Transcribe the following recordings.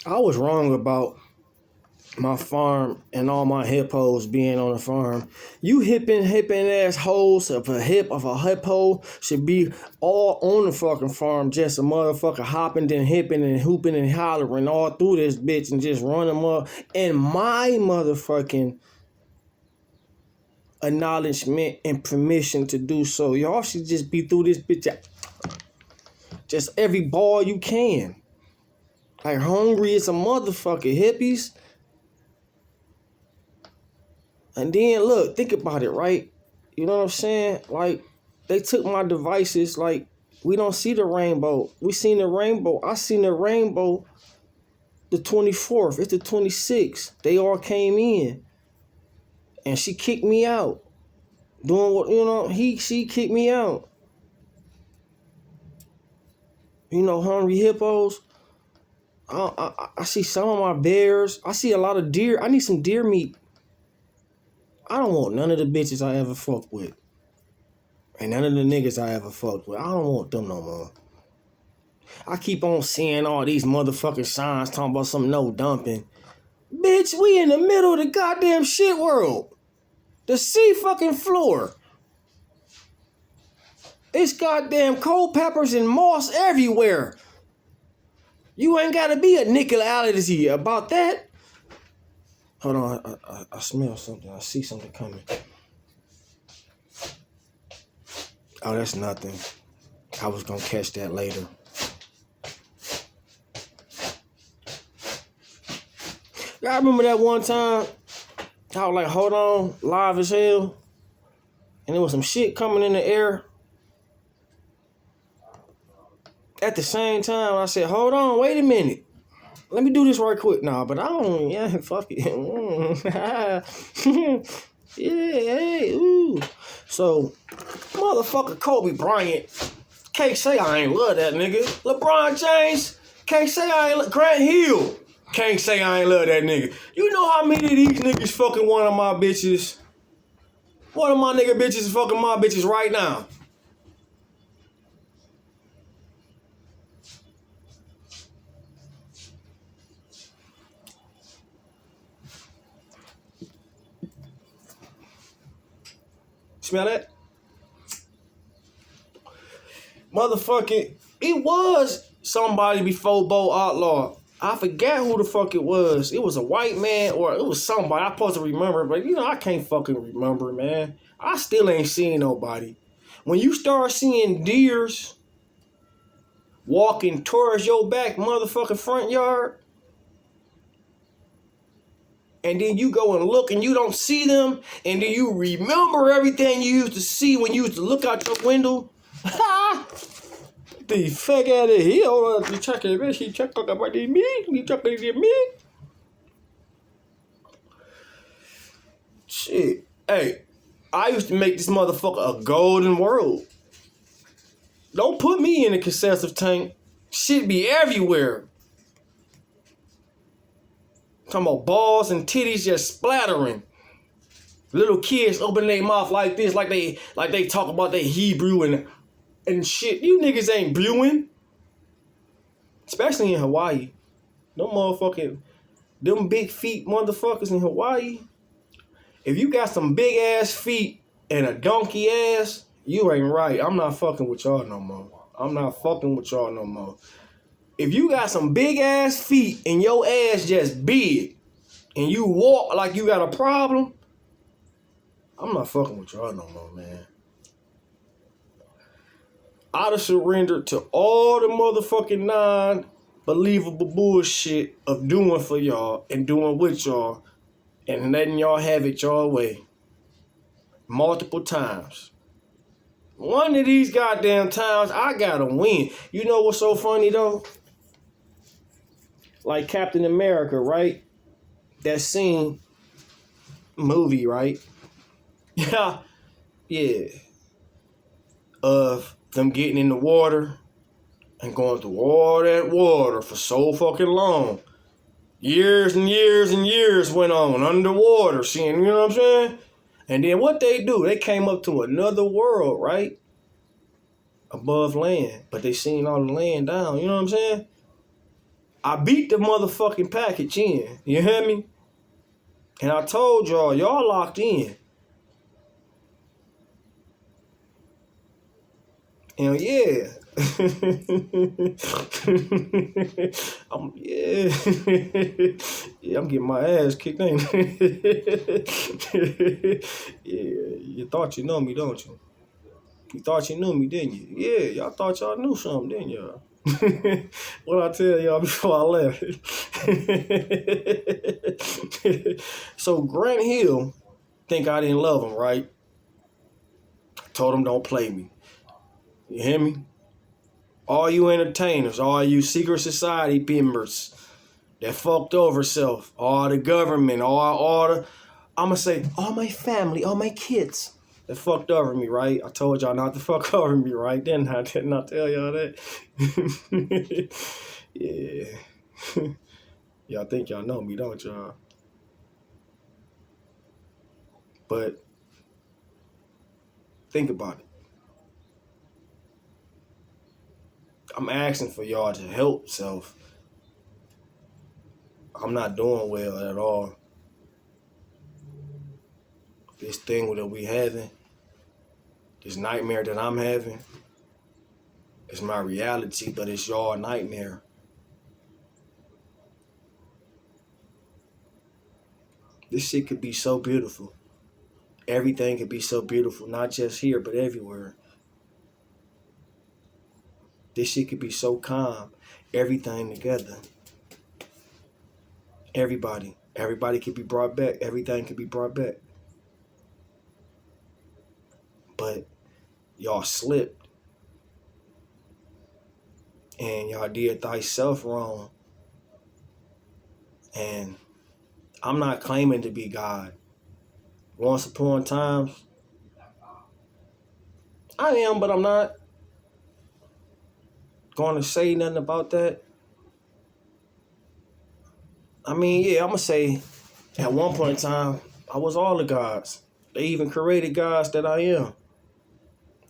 I was wrong about my farm and all my hippos being on the farm. You hipping ass hoes of a hippo should be all on the fucking farm, just a motherfucker hopping and hipping and hooping and hollering all through this bitch and just run them up. And my motherfucking acknowledgement and permission to do so. Y'all should just be through this bitch just every ball you can. Like hungry as a motherfucker, hippies. And then look, think about it, right? You know what I'm saying? Like, they took my devices, like, we don't see the rainbow. We seen the rainbow. I seen the rainbow the 24th. It's the 26th. They all came in. And she kicked me out. Doing what, she kicked me out. Hungry hippos. I see some of my bears. I see a lot of deer. I need some deer meat. I don't want none of the bitches I ever fucked with. And none of the niggas I ever fucked with. I don't want them no more. I keep on seeing all these motherfucking signs talking about some no dumping. Bitch, we in the middle of the goddamn shit world. The sea fucking floor. It's goddamn cold peppers and moss everywhere. You ain't gotta be a nickel-ality about that. Hold on, I smell something. I see something coming. Oh, that's nothing. I was gonna catch that later. I remember that one time, I was like, hold on, live as hell. And there was some shit coming in the air. At the same time, I said, hold on, wait a minute. Let me do this right quick. Nah, but I don't, fuck it. Hey, ooh. So, motherfucker Kobe Bryant can't say I ain't love that nigga. LeBron James can't say I ain't Grant Hill can't say I ain't love that nigga. You know how many of these niggas fucking one of my bitches? One of my nigga bitches is fucking my bitches right now. Smell that? Motherfucking, it was somebody before Bo Outlaw. I forget who the fuck it was. It was a white man or it was somebody. I'm supposed to remember, but I can't fucking remember, man. I still ain't seen nobody. When you start seeing deers walking towards your back motherfucking front yard, and then you go and look and you don't see them, and then you remember everything you used to see when you used to look out your window. The fuck out of here. You talking about me? You talking to me? Shit. Hey, I used to make this motherfucker a golden world. Don't put me in a concessive tank. Shit be everywhere. Talking about balls and titties just splattering. Little kids open their mouth like this, like they talk about their Hebrew and shit. You niggas ain't brewing. Especially in Hawaii. Them big feet motherfuckers in Hawaii. If you got some big ass feet and a donkey ass, you ain't right. I'm not fucking with y'all no more. If you got some big ass feet and your ass just big and you walk like you got a problem, I'm not fucking with y'all no more, man. I'd have surrendered to all the motherfucking non-believable bullshit of doing for y'all and doing with y'all and letting y'all have it your way. Multiple times. One of these goddamn times, I gotta win. You know what's so funny, though? Like Captain America, right? That scene, movie, right? Yeah. Of them getting in the water and going through all that water for so fucking long. Years and years and years went on underwater, seeing, you know what I'm saying? And then what they do, they came up to another world, right? Above land. But they seen all the land down, you know what I'm saying? I beat the motherfucking package in. You hear me? And I told y'all locked in. And yeah. Yeah. Yeah, I'm getting my ass kicked in. Yeah, you thought you know me, don't you? You thought you knew me, didn't you? Yeah, y'all thought y'all knew something, didn't y'all? What I tell y'all before I left? So Grant Hill think I didn't love him, right? Told him don't play me. You hear me? All you entertainers, all you secret society members that fucked over self, all the government, all the, I'ma say, all my family, all my kids that fucked over me, right? I told y'all not to fuck over me, right? Didn't I tell y'all that? Yeah. Y'all think y'all know me, don't y'all? But think about it. I'm asking for y'all to help self. I'm not doing well at all. This thing that we having, this nightmare that I'm having, it's my reality, but it's y'all nightmare. This shit could be so beautiful. Everything could be so beautiful, not just here, but everywhere. This shit could be so calm. Everything together. Everybody could be brought back. Everything could be brought back. But y'all slipped. And y'all did thyself wrong. And I'm not claiming to be God. Once upon times, I am, but I'm not going to say nothing about that. I mean, yeah, I'm going to say at one point in time, I was all the gods. They even created gods that I am.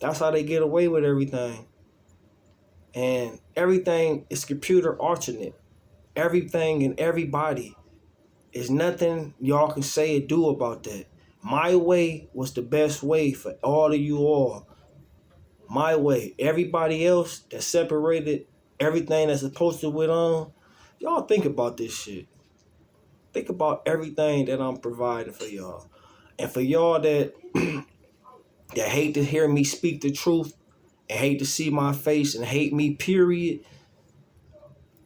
That's how they get away with everything. And everything is computer alternate. Everything and everybody. There's nothing y'all can say or do about that. My way was the best way for all of you all. My way. Everybody else that separated everything that's supposed to went on, y'all think about this shit. Think about everything that I'm providing for y'all. And for y'all that that hate to hear me speak the truth and hate to see my face and hate me, period,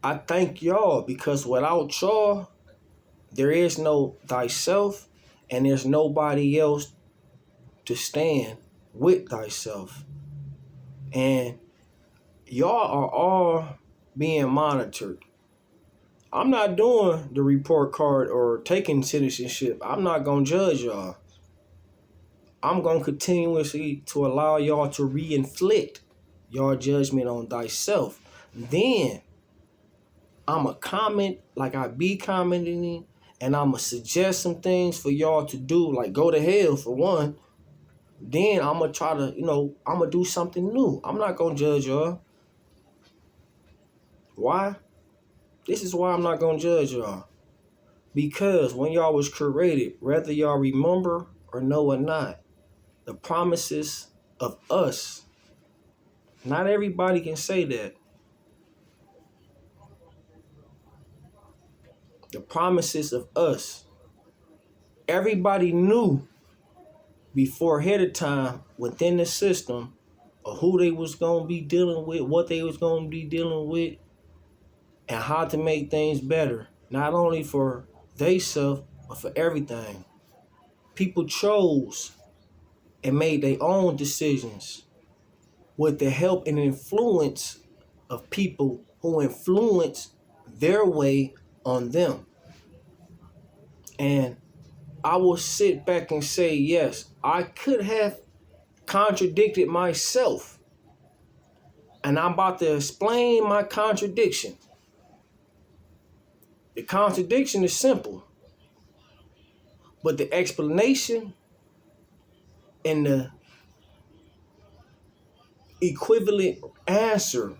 I thank y'all, because without y'all, there is no thyself and there's nobody else to stand with thyself. And y'all are all being monitored. I'm not doing the report card or taking citizenship. I'm not going to judge y'all. I'm going to continuously to allow y'all to re-inflict your judgment on thyself. Then I'm going to comment like I be commenting, and I'm going to suggest some things for y'all to do, like go to hell for one. Then I'm going to try to, I'm going to do something new. I'm not going to judge y'all. Why? This is why I'm not going to judge y'all. Because when y'all was created, whether y'all remember or know or not, the promises of us, not everybody can say that. The promises of us, everybody knew before ahead of time within the system of who they was going to be dealing with, what they was going to be dealing with, and how to make things better. Not only for theyself, but for everything. People chose and made their own decisions with the help and influence of people who influence their way on them. And I will sit back and say, yes, I could have contradicted myself. And I'm about to explain my contradiction. The contradiction is simple, but the explanation and the equivalent answer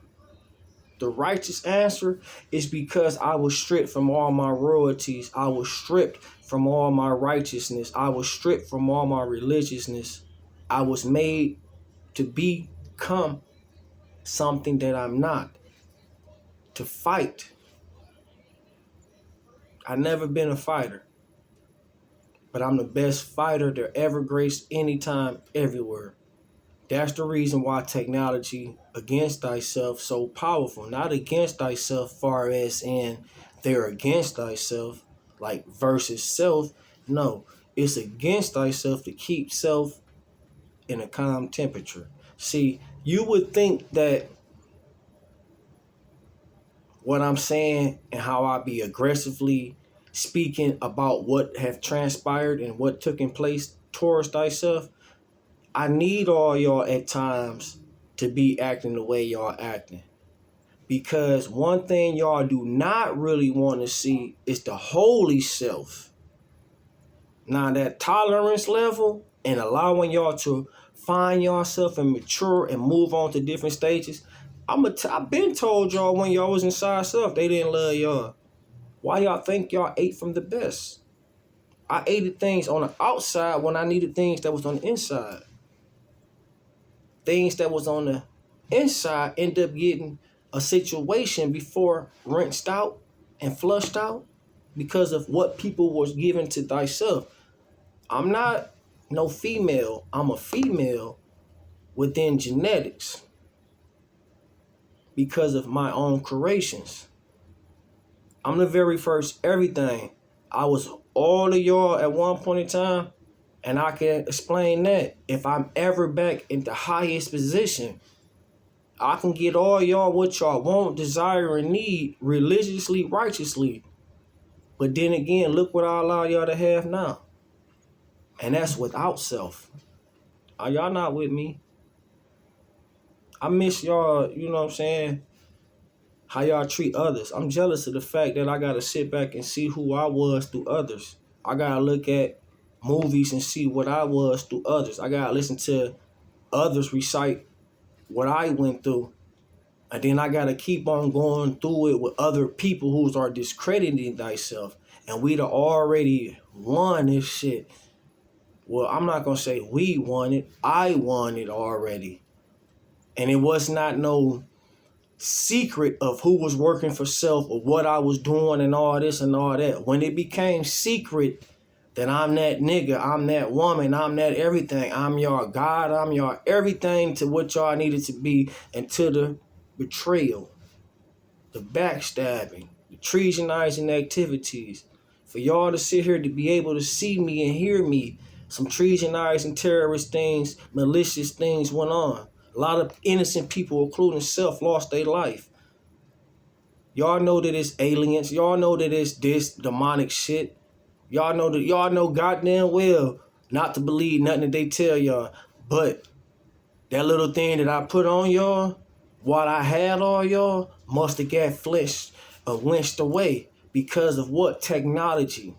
The righteous answer is because I was stripped from all my royalties. I was stripped from all my righteousness. I was stripped from all my religiousness. I was made to become something that I'm not. To fight. I've never been a fighter. But I'm the best fighter there ever graced anytime, everywhere. That's the reason why technology against thyself so powerful. Not against thyself far as in they're against thyself, like versus self. No, it's against thyself to keep self in a calm temperature. See, you would think that what I'm saying and how I be aggressively speaking about what have transpired and what took in place towards thyself, I need all y'all at times to be acting the way y'all acting. Because one thing y'all do not really want to see is the holy self. Now that tolerance level and allowing y'all to find yourself and mature and move on to different stages. I've been told y'all when y'all was inside self, they didn't love y'all. Why y'all think y'all ate from the best? I ate things on the outside when I needed things that was on the inside. Things that was on the inside end up getting a situation before rinsed out and flushed out because of what people was given to thyself. I'm not no female. I'm a female within genetics because of my own creations. I'm the very first everything. I was all of y'all at one point in time, and I can explain that. If I'm ever back in the highest position, I can get all y'all what y'all want, desire, and need religiously, righteously. But then again, look what I allow y'all to have now. And that's without self. Are y'all not with me? I miss y'all, you know what I'm saying, how y'all treat others. I'm jealous of the fact that I got to sit back and see who I was through others. I got to look at movies and see what I was through others. I got to listen to others recite what I went through. And then I got to keep on going through it with other people who are discrediting thyself. And we'd already won this shit. Well, I'm not going to say we won it. I won it already. And it was not no secret of who was working for self or what I was doing and all this and all that. When it became secret that I'm that nigga, I'm that woman, I'm that everything, I'm your God, I'm your everything to what y'all needed to be, and to the betrayal, the backstabbing, the treasonizing activities, for y'all to sit here to be able to see me and hear me, some treasonizing terrorist things, malicious things went on. A lot of innocent people, including self, lost their life. Y'all know that it's aliens. Y'all know that it's this demonic shit. Y'all know goddamn well not to believe nothing that they tell y'all. But that little thing that I put on y'all, what I had on y'all, must have got fleshed or winched away because of what? Technology.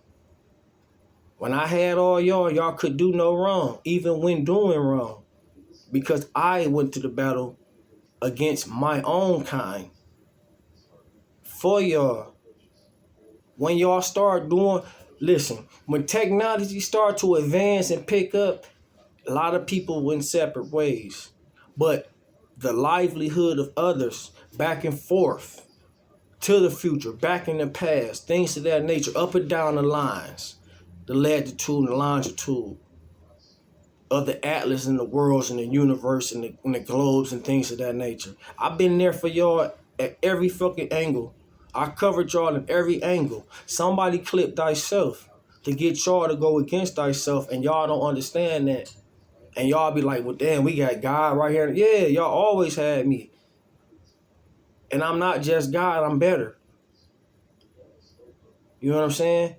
When I had all y'all could do no wrong, even when doing wrong. Because I went to the battle against my own kind. For y'all. When y'all start doing, listen, when technology start to advance and pick up, a lot of people went separate ways. But the livelihood of others, back and forth, to the future, back in the past, things of that nature, up and down the lines, the latitude and the longitude of the atlas and the worlds and the universe and the globes and things of that nature. I've been there for y'all at every fucking angle. I covered y'all in every angle. Somebody clipped thyself to get y'all to go against thyself, and y'all don't understand that. And y'all be like, well, damn, we got God right here. Yeah, y'all always had me. And I'm not just God, I'm better. You know what I'm saying?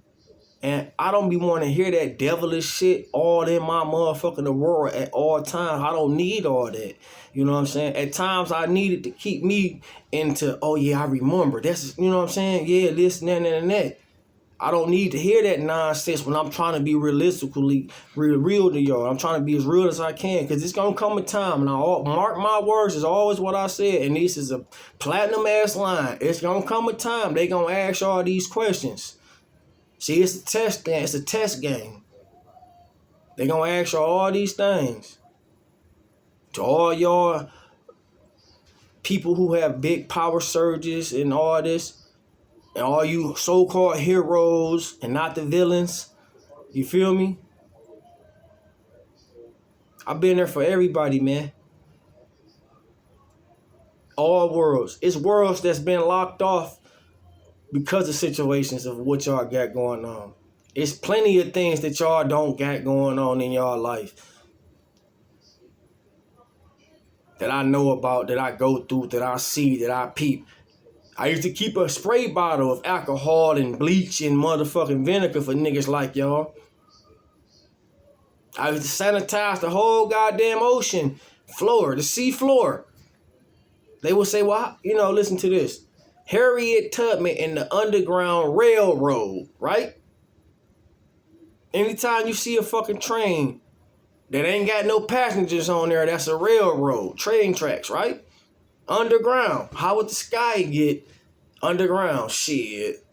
And I don't be wanting to hear that devilish shit all in my motherfucking aurora at all times. I don't need all that. You know what I'm saying? At times I need it to keep me into, oh yeah, I remember. That's, you know what I'm saying? Yeah, this and that and that. I don't need to hear that nonsense when I'm trying to be realistically real to y'all. I'm trying to be as real as I can, because it's going to come a time, and I mark my words, is always what I said, and this is a platinum-ass line. It's going to come a time they going to ask y'all these questions. See, it's a test game. It's a test game. They going to ask y'all all these things. To all y'all people who have big power surges and all this, and all you so-called heroes and not the villains, you feel me? I've been there for everybody, man. All worlds. It's worlds that's been locked off because of situations of what y'all got going on. It's plenty of things that y'all don't got going on in y'all life that I know about, that I go through, that I see, that I peep. I used to keep a spray bottle of alcohol and bleach and motherfucking vinegar for niggas like y'all. I used to sanitize the whole goddamn ocean floor, the sea floor. They would say, well, you know, listen to this. Harriet Tubman and the Underground Railroad, right? Anytime you see a fucking train that ain't got no passengers on there, that's a railroad. Train tracks, right? Underground. How would the sky get underground? Shit.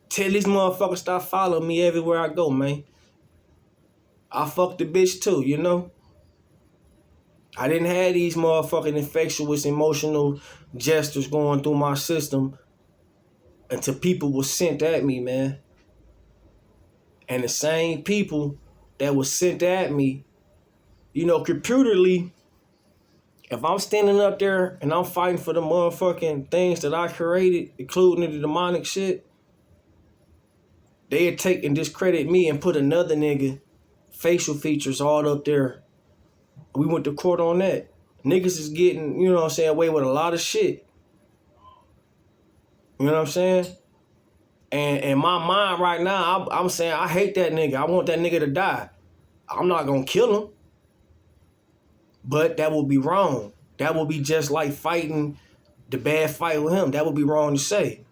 Tell these motherfuckers stop following me everywhere I go, man. I fucked the bitch too, you know? I didn't have these motherfucking infectious, emotional gestures going through my system until people were sent at me, man. And the same people that was sent at me, you know, computerly, if I'm standing up there and I'm fighting for the motherfucking things that I created, including the demonic shit, they'd take and discredit me and put another nigga facial features all up there. We went to court on that. Niggas is getting, you know what I'm saying, away with a lot of shit. You know what I'm saying? And in my mind right now, I'm saying I hate that nigga. I want that nigga to die. I'm not gonna kill him. But that would be wrong. That would be just like fighting the bad fight with him. That would be wrong to say.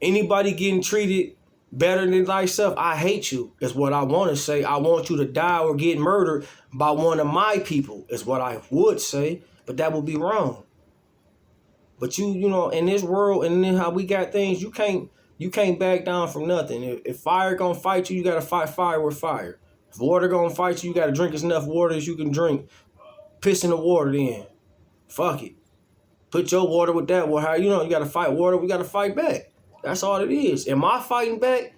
Anybody getting treated better than thyself, I hate you, is what I want to say. I want you to die or get murdered by one of my people, is what I would say. But that would be wrong. But you know, in this world and then how we got things, you can't back down from nothing. If fire gonna fight you, you gotta fight fire with fire. If water gonna fight you, you gotta drink as enough water as you can drink. Piss in the water then. Fuck it. Put your water with that water. How you know you gotta fight water, we gotta fight back. That's all it is. Am I fighting back?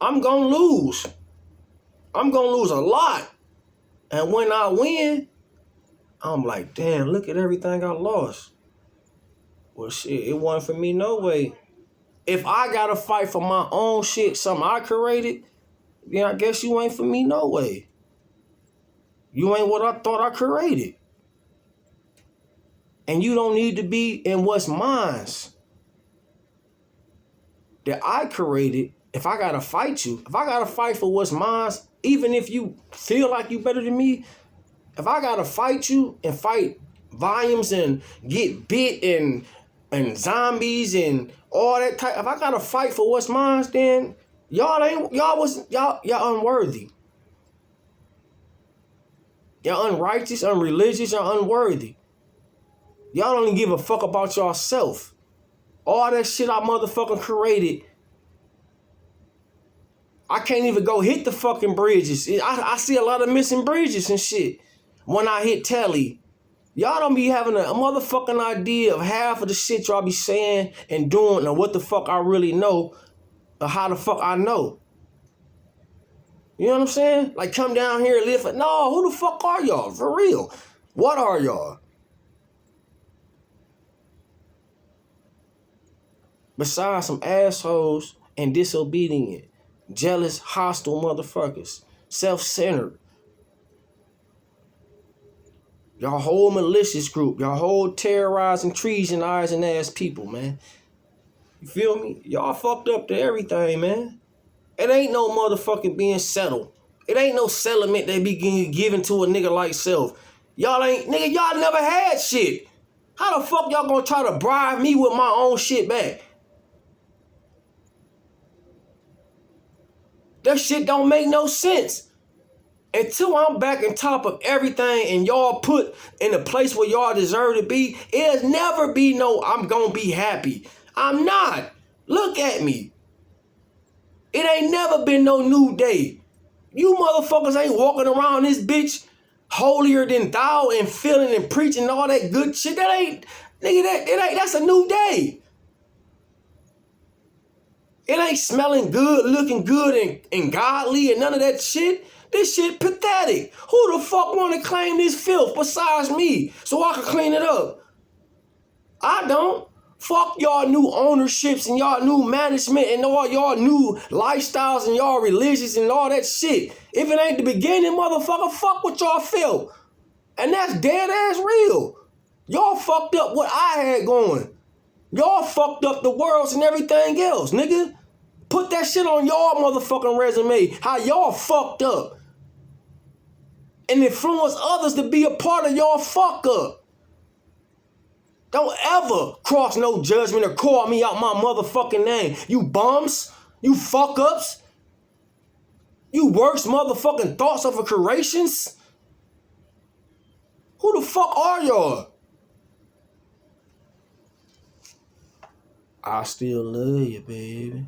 I'm gonna lose. I'm gonna lose a lot. And when I win, I'm like, damn, look at everything I lost. Well, shit, it wasn't for me no way. If I gotta fight for my own shit, something I created, then I guess you ain't for me no way. You ain't what I thought I created. And you don't need to be in what's mine that I created. If I gotta fight you, if I gotta fight for what's mine, even if you feel like you better than me, if I gotta fight you and fight volumes and get bit and zombies and all that type, if I gotta fight for what's mine, then y'all unworthy. Y'all unrighteous, unreligious, y'all unworthy. Y'all don't even give a fuck about yourself. All that shit I motherfucking created, I can't even go hit the fucking bridges. I see a lot of missing bridges and shit when I hit telly. Y'all don't be having a motherfucking idea of half of the shit y'all be saying and doing or what the fuck I really know or how the fuck I know. You know what I'm saying? Like, come down here and live for... No, who the fuck are y'all? For real. What are y'all? Besides some assholes and disobedient, jealous, hostile motherfuckers. Self-centered. Y'all whole malicious group. Y'all whole terrorizing, treasonizing ass people, man. You feel me? Y'all fucked up to everything, man. It ain't no motherfucking being settled. It ain't no settlement they be given to a nigga like self. Y'all ain't, nigga, y'all never had shit. How the fuck y'all gonna try to bribe me with my own shit back? That shit don't make no sense. Until I'm back on top of everything and y'all put in the place where y'all deserve to be, it'll never be no I'm gonna be happy. I'm not. Look at me. It ain't never been no new day. You motherfuckers ain't walking around this bitch holier than thou and feeling and preaching all that good shit. That ain't, nigga, that's a new day. It ain't smelling good, looking good and godly and none of that shit. This shit pathetic. Who the fuck want to claim this filth besides me so I can clean it up? I don't. Fuck y'all new ownerships and y'all new management and all y'all new lifestyles and y'all religions and all that shit. If it ain't the beginning, motherfucker, fuck what y'all feel. And that's dead ass real. Y'all fucked up what I had going. Y'all fucked up the worlds and everything else, nigga. Put that shit on y'all motherfucking resume. How y'all fucked up. And influence others to be a part of y'all fuck up. Don't ever cross no judgment or call me out my motherfucking name. You bums. You fuck ups. You worst motherfucking thoughts of a creations. Who the fuck are y'all? I still love you, baby.